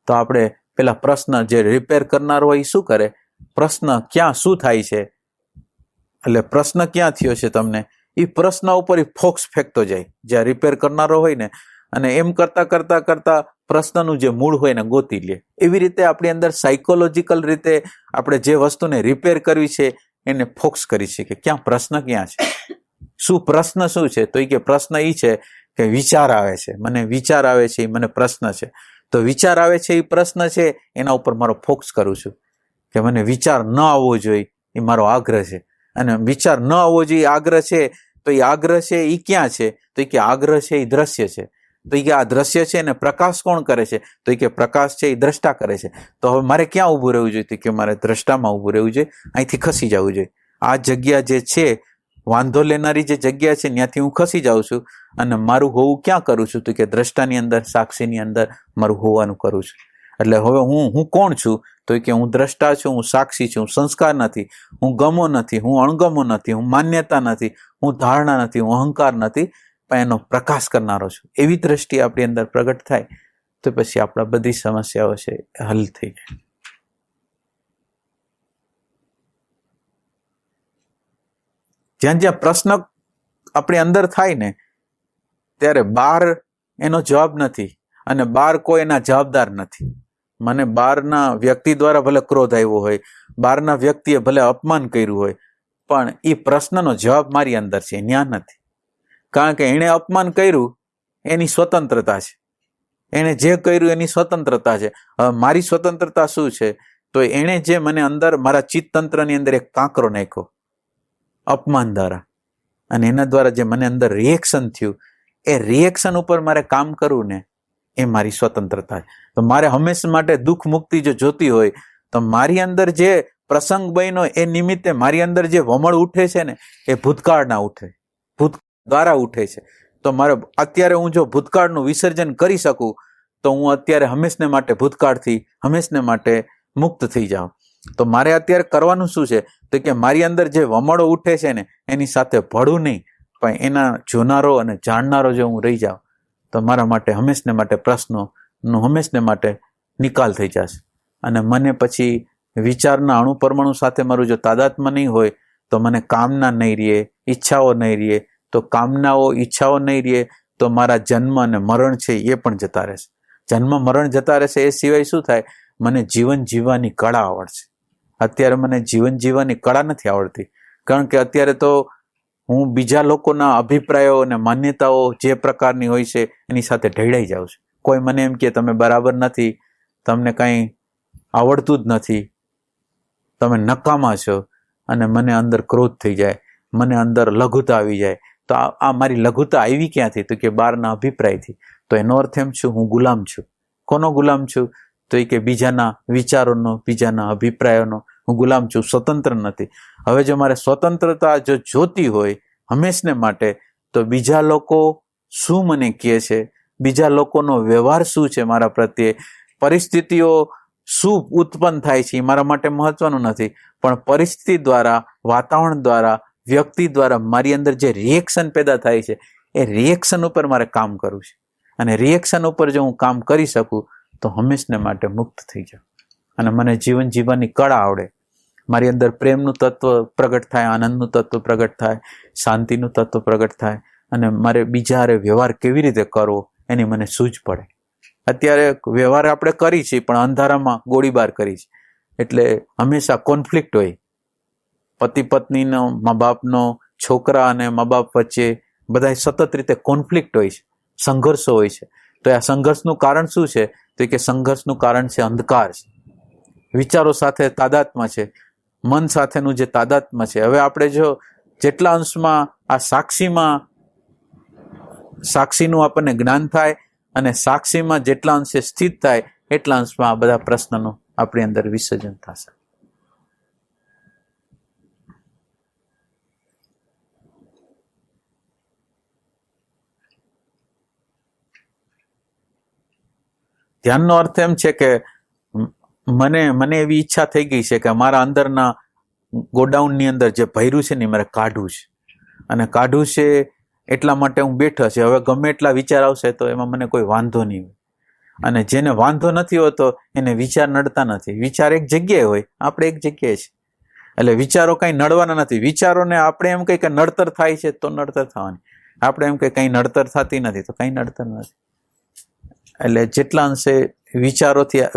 તો આપણે પેલા પ્રશ્ન જે રિપેર કરનાર હોય એ શું કરે? પ્રશ્ન ક્યાં શું થાય છે, એટલે પ્રશ્ન ક્યાં થયો છે તમને, એ પ્રશ્ન ઉપર ફોક્સ ફેંકતો જાય જ્યાં રિપેર કરનારો હોય ને, અને એમ કરતા કરતા કરતા પ્રશ્નનું જે મૂળ હોય ને ગોતી લે. એવી રીતે આપણી અંદર સાયકોલોજીકલ રીતે આપણે જે વસ્તુને રિપેર કરવી છે એને ફોક્સ કરી છે કે ક્યાં પ્રશ્ન ક્યાં છે, શું પ્રશ્ન શું છે? તો એ કે પ્રશ્ન એ છે કે વિચાર આવે છે, મને વિચાર આવે છે, એ મને પ્રશ્ન છે. તો વિચાર આવે છે એ પ્રશ્ન છે, એના ઉપર મારો ફોકસ કરું છું કે મને વિચાર ન આવવો જોઈએ એ મારો આગ્રહ છે. અને વિચાર ન આવવો જોઈએ આગ્રહ છે, તો એ આગ્રહ છે એ ક્યાં છે? તો એ કે આગ્રહ છે એ દ્રશ્ય છે. તો એ કે આ દ્રશ્ય છે એને પ્રકાશ કોણ કરે છે? તો એ કે પ્રકાશ છે એ દ્રષ્ટા કરે છે. તો હવે મારે ક્યાં ઊભું રહેવું જોઈએ? તો કે મારે દ્રષ્ટામાં ઊભું રહેવું જોઈએ, અહીંથી ખસી જવું જોઈએ. આ જગ્યા જે છે, વાંધો લેનારી જે જગ્યા છે ત્યાંથી હું ખસી જાઉં છું, અને મારું હોવું ક્યાં કરું છું? તો કે દ્રષ્ટાની અંદર, સાક્ષીની અંદર મારું હોવાનું કરું છું. એટલે હવે હું કોણ છું? તો કે હું દ્રષ્ટા છું, હું સાક્ષી છું, હું સંસ્કાર નથી, હું ગમો નથી, હું અણગમો નથી, હું માન્યતા નથી, હું ધારણા નથી, હું અહંકાર નથી, પણ એનો પ્રકાશ કરનારો છું. એવી દ્રષ્ટિ આપણી અંદર પ્રગટ થાય તો પછી આપણા બધી સમસ્યાઓ છે હલ થઈ જાય. જ્યાં જ્યાં પ્રશ્ન આપણી અંદર થાય ને ત્યારે બહાર એનો જવાબ નથી, અને બહાર કોઈ એના જવાબદાર નથી. મને બહારના વ્યક્તિ દ્વારા ભલે ક્રોધ આવ્યો હોય, બહારના વ્યક્તિએ ભલે અપમાન કર્યું હોય, પણ એ પ્રશ્નનો જવાબ મારી અંદર છે, ત્યાં નથી. કારણ કે એણે અપમાન કર્યું એની સ્વતંત્રતા છે, એણે જે કર્યું એની સ્વતંત્રતા છે. હવે મારી સ્વતંત્રતા શું છે? તો એણે જે મને અંદર મારા ચિત્તતંત્રની અંદર એક કાંકરો નાખ્યો અપમાન દ્વારા, અને એના દ્વારા જે મને અંદર રિએક્શન થયું, એ રિએક્શન ઉપર મારે કામ કરવું ને એ મારી સ્વતંત્રતા છે. તો મારે હંમેશા માટે દુઃખ મુક્તિ જો જોતી હોય તો મારી અંદર જે પ્રસંગ બન્યો એ નિમિત્તે મારી અંદર જે વમળ ઉઠે છે ને એ ભૂતકાળના ઉઠે, ભૂતકાળ દ્વારા ઉઠે છે. તો મારે અત્યારે હું જો ભૂતકાળનું વિસર્જન કરી શકું તો હું અત્યારે હંમેશને માટે ભૂતકાળથી હંમેશને માટે મુક્ત થઈ જાઉં. તો મારે અત્યારે કરવાનું શું છે? તો કે મારી અંદર જે વમળો ઉઠે છે ને એની સાથે ભળું નહીં, પણ એના જોનારો અને જાણનારો જો હું રહી જાઉં તો મારા માટે હંમેશને માટે પ્રશ્નોનું હંમેશને માટે નિકાલ થઈ જશે. અને મને પછી વિચારના અણુ પરમાણુ સાથે મારું જો તાદાત્મ્ય નહીં હોય તો મને કામના નહીં રહે, ઈચ્છાઓ નહીં રહે. તો કામનાઓ, ઈચ્છાઓ નહીં રહે તો મારા જન્મ અને મરણ છે એ પણ જતા રહેશે. જન્મ મરણ જતા રહેશે. એ સિવાય શું થાય? મને જીવન જીવવાની કળા આવડશે. અત્યારે મને જીવન જીવવાની કળા નથી આવડતી, કારણ કે અત્યારે તો હું બીજા લોકોના અભિપ્રાયો અને માન્યતાઓ જે પ્રકારની હોય છે એની સાથે ઢળાઈ જાઉં છું. કોઈ મને એમ કે તમે બરાબર નથી, તમને કંઈ આવડતું જ નથી, તમે નકામા છો, અને મને અંદર ક્રોધ થઈ જાય, મને અંદર લઘુતા આવી જાય. તો આ મારી લઘુતા આવી ક્યાંથી? તો કે બહારના અભિપ્રાયથી. તો એનો અર્થ એમ છું, હું ગુલામ છું. કોનો ગુલામ છું? તો એ કે બીજાના વિચારોનો, બીજાના અભિપ્રાયોનો હું ગુલામ છું, સ્વતંત્ર નથી. હવે જો મારે સ્વતંત્રતા જો જોતી હોય હંમેશને માટે, તો બીજા લોકો શું મને કહે છે, બીજા લોકોનો વ્યવહાર શું છે મારા પ્રત્યે, પરિસ્થિતિઓ શું ઉત્પન્ન થાય છે એ મારા માટે મહત્વનું નથી. પણ પરિસ્થિતિ દ્વારા, વાતાવરણ દ્વારા, વ્યક્તિ દ્વારા મારી અંદર જે રિએક્શન પેદા થાય છે એ રિએક્શન ઉપર મારે કામ કરવું છે. અને રિએક્શન ઉપર જો હું કામ કરી શકું તો હંમેશને માટે મુક્ત થઈ જાઉં. અને મને જીવન જીવવાની કળા આવડે. મારી અંદર પ્રેમનું તત્વ પ્રગટ થાય, આનંદનું તત્વ પ્રગટ થાય, શાંતિનું તત્વ પ્રગટ થાય, અને મારે બીજા હારે વ્યવહાર કેવી રીતે કરવો એની મને સૂઝ પડે. અત્યારે વ્યવહાર આપણે કરી છીએ પણ અંધારામાં ગોળીબાર કરી છે. એટલે હંમેશા કોન્ફ્લિક્ટ હોય. પતિ પત્નીનો, મા બાપનો, છોકરા અને મા બાપ વચ્ચે બધા સતત રીતે કોન્ફ્લિક્ટ હોય છે, સંઘર્ષો હોય છે. તો આ સંઘર્ષનું કારણ શું છે? તો કે સંઘર્ષનું કારણ છે અંધકાર છે. વિચારો સાથે તાદાત્મ્ય છે, મન સાથેનું જે તાદાત્મ્ય છે. હવે આપણે જો જેટલા અંશમાં આ સાક્ષીનું આપણને જ્ઞાન થાય અને સાક્ષીમાં જેટલા અંશે સ્થિત થાય એટલા અંશમાં આ બધા પ્રશ્નનું આપણી અંદર વિસર્જન થશે. ધ્યાનનો અર્થ એમ છે કે મને એવી ઈચ્છા થઈ ગઈ છે કે મારા અંદરના ગોડાઉનની અંદર જે ભર્યું છે ને મારે કાઢવું છે. અને કાઢવું છે એટલા માટે હું બેઠો છે. હવે ગમે એટલા વિચાર આવશે તો એમાં મને કોઈ વાંધો નહીં હોય. અને જેને વાંધો નથી હોતો એને વિચાર નડતા નથી. વિચાર એક જગ્યાએ હોય, આપણે એક જગ્યાએ છે. એટલે વિચારો કંઈ નડવાના નથી. વિચારોને આપણે એમ કંઈ કે નડતર થાય છે તો નડતર થવાની, આપણે એમ કે કંઈ નડતર થતી નથી તો કંઈ નડતર નથી. એટલે જેટલા અંશે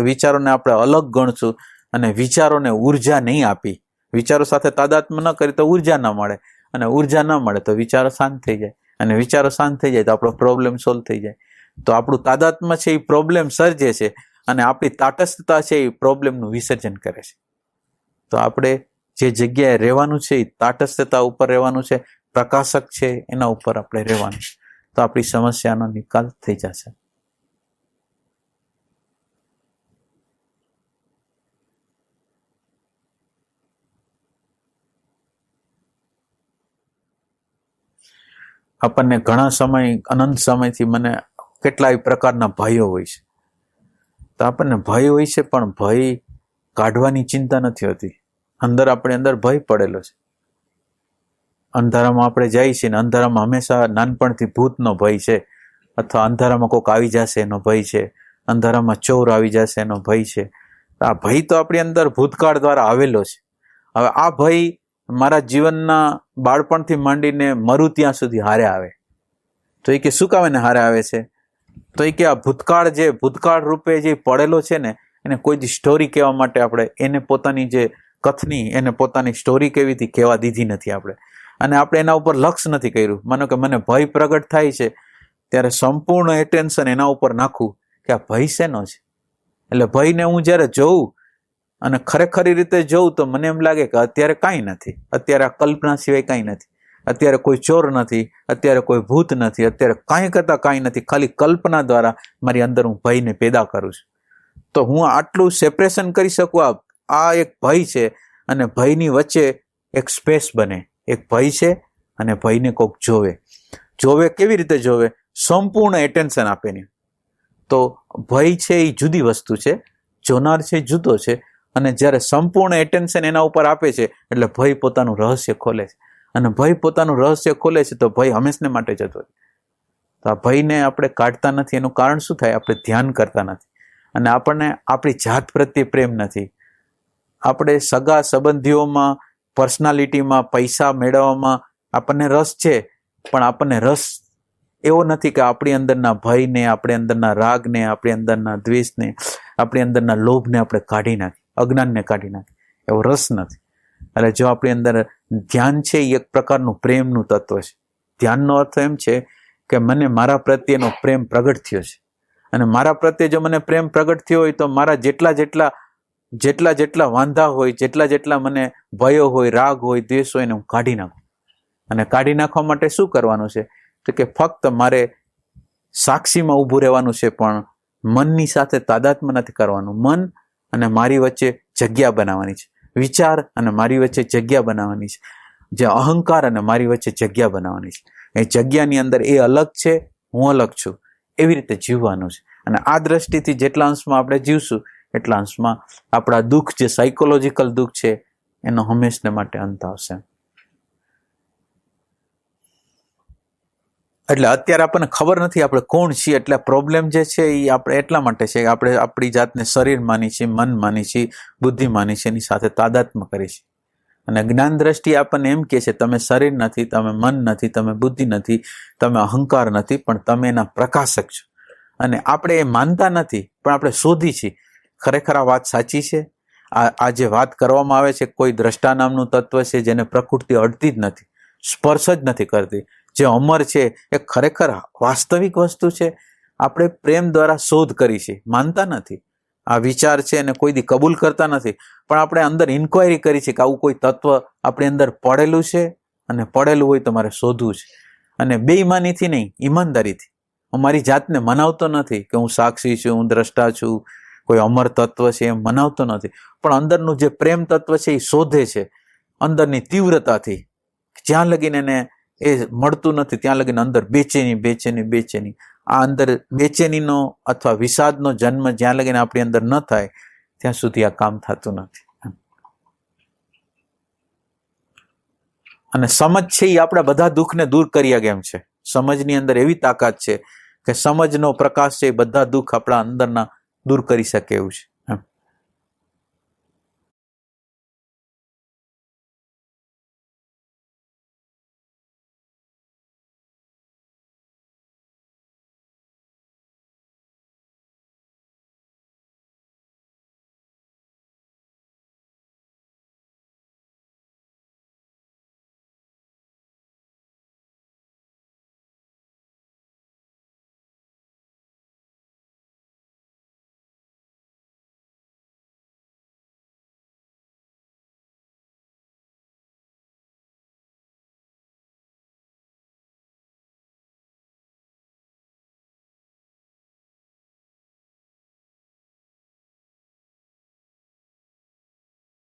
વિચારોને આપણે અલગ ગણશું અને વિચારોને ઉર્જા નહીં આપી, વિચારો સાથે તાદાત્મ્ય ન કરી તો ઉર્જા ન મળે, અને ઉર્જા ન મળે તો વિચારો શાંત થઈ જાય, અને વિચારો શાંત થઈ જાય તો આપણો પ્રોબ્લેમ સોલ્વ થઈ જાય. તો આપણું તાદાત્મ્ય છે એ પ્રોબ્લેમ સર્જે છે, અને આપણી તાટસ્થતા છે એ પ્રોબ્લેમનું વિસર્જન કરે છે. તો આપણે જે જગ્યાએ રહેવાનું છે એ તાટસ્થતા ઉપર રહેવાનું છે, પ્રકાશક છે એના ઉપર આપણે રહેવાનું છે. તો આપણી સમસ્યાનો નિકાલ થઈ જશે. આપણને ઘણા સમય, અનંત સમયથી મને કેટલાય પ્રકારના ભયો હોય છે. તો આપણને ભય હોય છે, પણ ભય કાઢવાની ચિંતા નથી હોતી. આપણી અંદર ભય પડેલો છે. અંધારામાં આપણે જઈએ છીએ ને અંધારામાં હંમેશા નાનપણથી ભૂતનો ભય છે, અથવા અંધારામાં કોઈક આવી જશે એનો ભય છે, અંધારામાં ચોર આવી જશે એનો ભય છે. આ ભય તો આપણી અંદર ભૂતકાળ દ્વારા આવેલો છે. હવે આ ભય મારા જીવનના બાળપણથી માંડીને મરું ત્યાં સુધી હારે આવે. તો એ કે શું કામે હારે આવે છે? તો એ કે આ ભૂતકાળ રૂપે જે પડેલો છે ને એને કોઈ સ્ટોરી કહેવા માટે આપણે એને પોતાની જે કથની, એને પોતાની સ્ટોરી કેવી હતી કહેવા દીધી નથી આપણે. અને આપણે એના ઉપર લક્ષ નથી કર્યું. માનો કે મને ભય પ્રગટ થાય છે ત્યારે સંપૂર્ણ એટેન્શન એના ઉપર નાખું કે આ ભય શેનો છે. એટલે ભયને હું જ્યારે જોઉં અને ખરેખરી રીતે જોઉં તો મને એમ લાગે કે અત્યારે કાંઈ નથી, અત્યારે આ કલ્પના સિવાય કાંઈ નથી, અત્યારે કોઈ ચોર નથી, અત્યારે કોઈ ભૂત નથી, અત્યારે કાંઈ કરતા કાંઈ નથી, ખાલી કલ્પના દ્વારા મારી અંદર હું ભયને પેદા કરું છું. તો હું આટલું સેપરેશન કરી શકું. આ એક ભય છે, અને ભયની વચ્ચે એક સ્પેસ બને. એક ભય છે અને ભયને કોઈક જોવે કેવી રીતે જોવે? સંપૂર્ણ એટેન્શન આપેને. તો ભય છે એ જુદી વસ્તુ છે, જોનાર છે જુદો છે. અને જ્યારે સંપૂર્ણ એટેન્શન એના ઉપર આપે છે એટલે ભય પોતાનું રહસ્ય ખોલે છે. અને ભય પોતાનું રહસ્ય ખોલે છે તો ભય હંમેશને માટે જતો રહે. તો આ ભયને આપણે કાઢતા નથી. એનું કારણ શું થાય? આપણે ધ્યાન કરતા નથી. અને આપણને આપણી જાત પ્રત્યે પ્રેમ નથી. આપણે સગા સંબંધીઓમાં, પર્સનાલિટીમાં, પૈસા મેળવવામાં આપણને રસ છે, પણ આપણને રસ એવો નથી કે આપણી અંદરના ભયને, આપણી અંદરના રાગને, આપણી અંદરના દ્વેષને, આપણી અંદરના લોભને આપણે કાઢી નાખીએ, અજ્ઞાનને કાઢી નાખીએ. એવો રસ નથી. એટલે જો આપણી અંદર ધ્યાન છે એ એક પ્રકારનું પ્રેમનું તત્વ છે. ધ્યાનનો અર્થ એમ છે કે મને મારા પ્રત્યેનો પ્રેમ પ્રગટ થયો છે, અને મારા પ્રત્યે જો મને પ્રેમ પ્રગટ થયો હોય તો મારા જેટલા વાંધા હોય, જેટલા મને ભયો હોય, રાગ હોય, દ્વેષ હોય, એને હું કાઢી નાખું. અને કાઢી નાખવા માટે શું કરવાનું છે? તો કે ફક્ત મારે સાક્ષીમાં ઊભું રહેવાનું છે, પણ મનની સાથે તાદાત્મ્ય નથી કરવાનું. મન અને મારી વચ્ચે જગ્યા બનાવવાની છે, વિચાર અને મારી વચ્ચે જગ્યા બનાવવાની છે, જે અહંકાર અને મારી વચ્ચે જગ્યા બનાવવાની છે. એ જગ્યાની અંદર એ અલગ છે, હું અલગ છું, એવી રીતે જીવવાનું છે. અને આ દ્રષ્ટિથી જેટલા અંશમાં આપણે જીવશું એટલા અંશમાં આપણા દુઃખ, જે સાયકોલોજીકલ દુઃખ છે, એનો હંમેશને માટે અંત આવશે. એટલે અત્યારે આપણને ખબર નથી આપણે કોણ છીએ. એટલે પ્રોબ્લેમ જે છે એ આપણે એટલા માટે છે કે આપણે આપણી જાતને શરીર માની છીએ, મન માની છીએ, બુદ્ધિ માની છીએ, એની સાથે તાદાત્મ્ય કરી છે. અને જ્ઞાન દ્રષ્ટિ આપણને એમ કહે છે તમે શરીર નથી, તમે મન નથી, તમે બુદ્ધિ નથી, તમે અહંકાર નથી, પણ તમે એના પ્રકાશક છો. અને આપણે એ માનતા નથી, પણ આપણે શોધી છીએ ખરેખર આ વાત સાચી છે. આ જે વાત કરવામાં આવે છે, કોઈ દ્રષ્ટા નામનું તત્વ છે જેને પ્રકૃતિ અડતી જ નથી, સ્પર્શ જ નથી કરતી, જે અમર છે, એ ખરેખર વાસ્તવિક વસ્તુ છે. આપણે પ્રેમ દ્વારા શોધ કરી છે, માનતા નથી. આ વિચાર છે એને કોઈ દી કબૂલ કરતા નથી, પણ આપણે અંદર ઇન્ક્વાયરી કરી છે કે આવું કોઈ તત્વ આપણી અંદર પડેલું છે, અને પડેલું હોય તો મારે શોધવું છે. અને બેઈમાનીથી નહીં, ઈમાનદારીથી. હું મારી જાતને મનાવતો નથી કે હું સાક્ષી છું, હું દ્રષ્ટા છું, કોઈ અમર તત્વ છે, એમ મનાવતો નથી. પણ અંદરનું જે પ્રેમ તત્વ છે એ શોધે છે અંદરની તીવ્રતાથી. જ્યાં લગીને એને એ મળતું નથી ત્યાં લગીને અંદર બેચેની. આ અંદર બેચેનીનો અથવા વિષાદનો જન્મ જ્યાં લગીને આપણી અંદર ન થાય ત્યાં સુધી આ કામ થતું નથી. અને સમજ છે એ આપણા બધા દુઃખને દૂર કર્યા કેમ છે. સમજની અંદર એવી તાકાત છે કે સમજનો પ્રકાશ છે એ બધા દુઃખ આપણા અંદરના દૂર કરી શકે એવું છે.